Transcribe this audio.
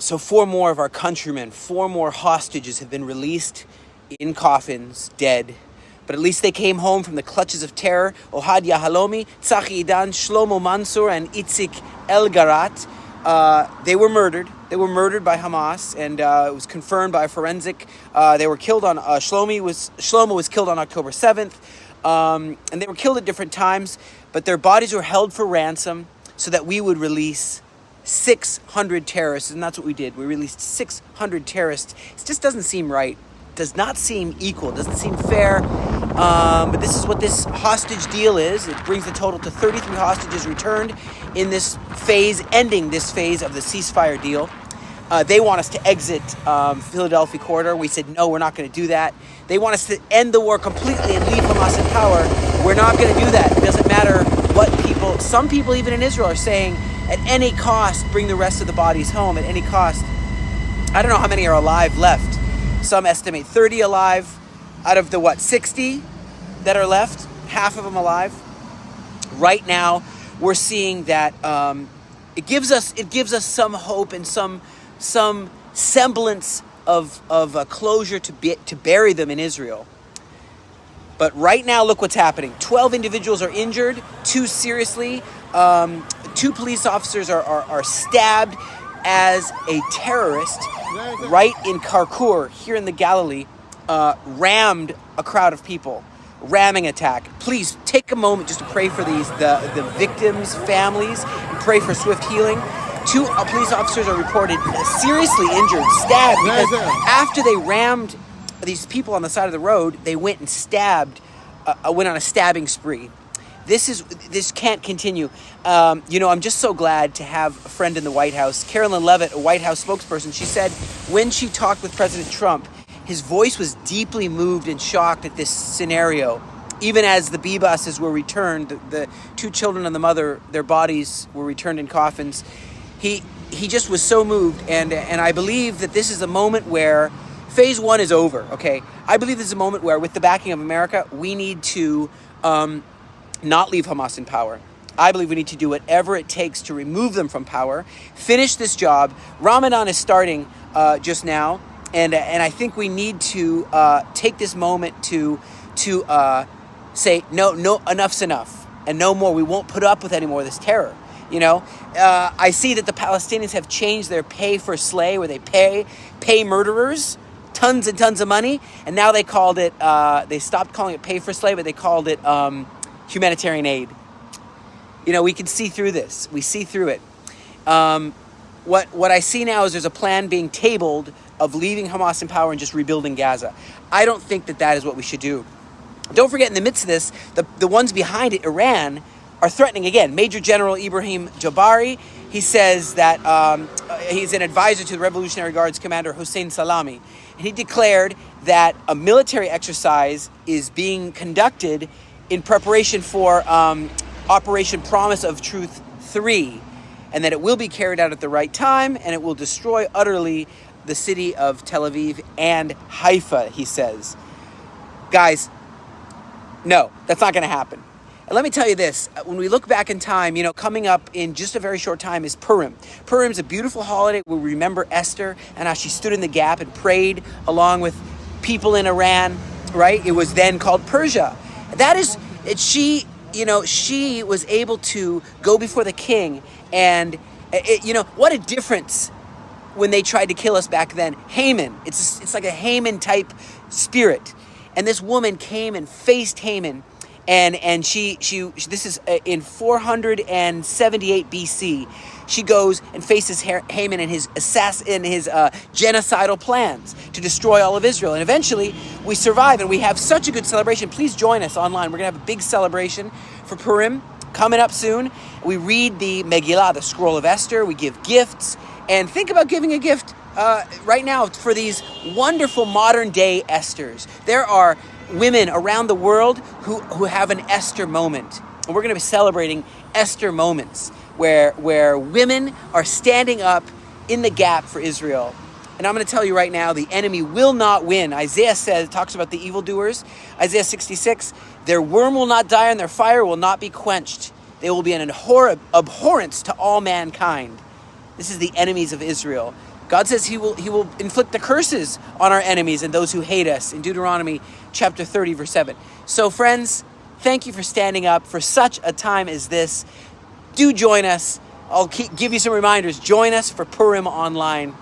So 4 more of our countrymen, 4 more hostages have been released in coffins, dead. But at least they came home from the clutches of terror. Ohad Yahalomi, Tzachi Idan, Shlomo Mansour, and Itzik El-Garat. They were murdered. They were murdered by Hamas, and it was confirmed by a forensic. They were killed on Shlomo was killed on October 7th, and they were killed at different times. But their bodies were held for ransom so that we would release 600 terrorists, and that's what we did. We released 600 terrorists. It just doesn't seem right. Does not seem equal. Doesn't seem fair. But this is what this hostage deal is. It brings the total to 33 hostages returned in this phase, ending this phase of the ceasefire deal. They want us to exit Philadelphia corridor. We said, no, we're not going to do that. They want us to end the war completely and leave Hamas in power. We're not going to do that. It doesn't matter what people, some people even in Israel are saying, at any cost, bring the rest of the bodies home, at any cost. I don't know how many are alive left. Some estimate 30 alive out of the, 60 that are left, half of them alive. Right now, we're seeing that it gives us some hope and some semblance of a closure to bury them in Israel. But right now, look what's happening. 12 individuals are injured, 2 seriously. 2 police officers are stabbed as a terrorist right in Karkur, here in the Galilee, rammed a crowd of people. Ramming attack. Please take a moment just to pray for the victims' families and pray for swift healing. 2 police officers are reported seriously injured, stabbed, because after they rammed these people on the side of the road, they went and went on a stabbing spree. This can't continue. I'm just so glad to have a friend in the White House, Carolyn Levitt, a White House spokesperson. She said when she talked with President Trump, his voice was deeply moved and shocked at this scenario. Even as the B-buses were returned, the 2 children and the mother, their bodies were returned in coffins. He just was so moved, and I believe that this is a moment where phase 1 is over. Okay, I believe this is a moment where, with the backing of America, we need to not leave Hamas in power. I believe we need to do whatever it takes to remove them from power, finish this job. Ramadan is starting just now, and I think we need to take this moment to say no, enough's enough, and no more. We won't put up with any more of this terror. I see that the Palestinians have changed their pay for slay, where they pay murderers tons and tons of money, and now they called it. They stopped calling it pay for slay, but they called it humanitarian aid. We can see through this. We see through it. What I see now is there's a plan being tabled of leaving Hamas in power and just rebuilding Gaza. I don't think that is what we should do. Don't forget, in the midst of this, the ones behind it, Iran, are threatening again. Major General Ibrahim Jabari, he says that he's an advisor to the Revolutionary Guards commander Hossein Salami. And he declared that a military exercise is being conducted in preparation for Operation Promise of Truth 3, and that it will be carried out at the right time, and it will destroy utterly the city of Tel Aviv and Haifa, he says. Guys, no, that's not going to happen. And let me tell you this, when we look back in time, coming up in just a very short time is Purim. Purim's a beautiful holiday where we remember Esther and how she stood in the gap and prayed along with people in Iran, right? It was then called Persia. She was able to go before the king, and what a difference when they tried to kill us back then. Haman, it's like a Haman type spirit, and this woman came and faced Haman, and she this is in 478 BC. She goes and faces Haman and his genocidal plans to destroy all of Israel. And eventually, we survive, and we have such a good celebration. Please join us online. We're going to have a big celebration for Purim coming up soon. We read the Megillah, the Scroll of Esther. We give gifts. And think about giving a gift right now for these wonderful modern-day Esthers. There are women around the world who have an Esther moment. And we're going to be celebrating Esther moments, where women are standing up in the gap for Israel. And I'm going to tell you right now, the enemy will not win. Isaiah talks about the evildoers. Isaiah 66, their worm will not die and their fire will not be quenched. They will be an abhorrence to all mankind. This is the enemies of Israel. God says he will inflict the curses on our enemies and those who hate us in Deuteronomy chapter 30, verse 7. So friends, thank you for standing up for such a time as this. Do join us. I'll give you some reminders. Join us for Purim online.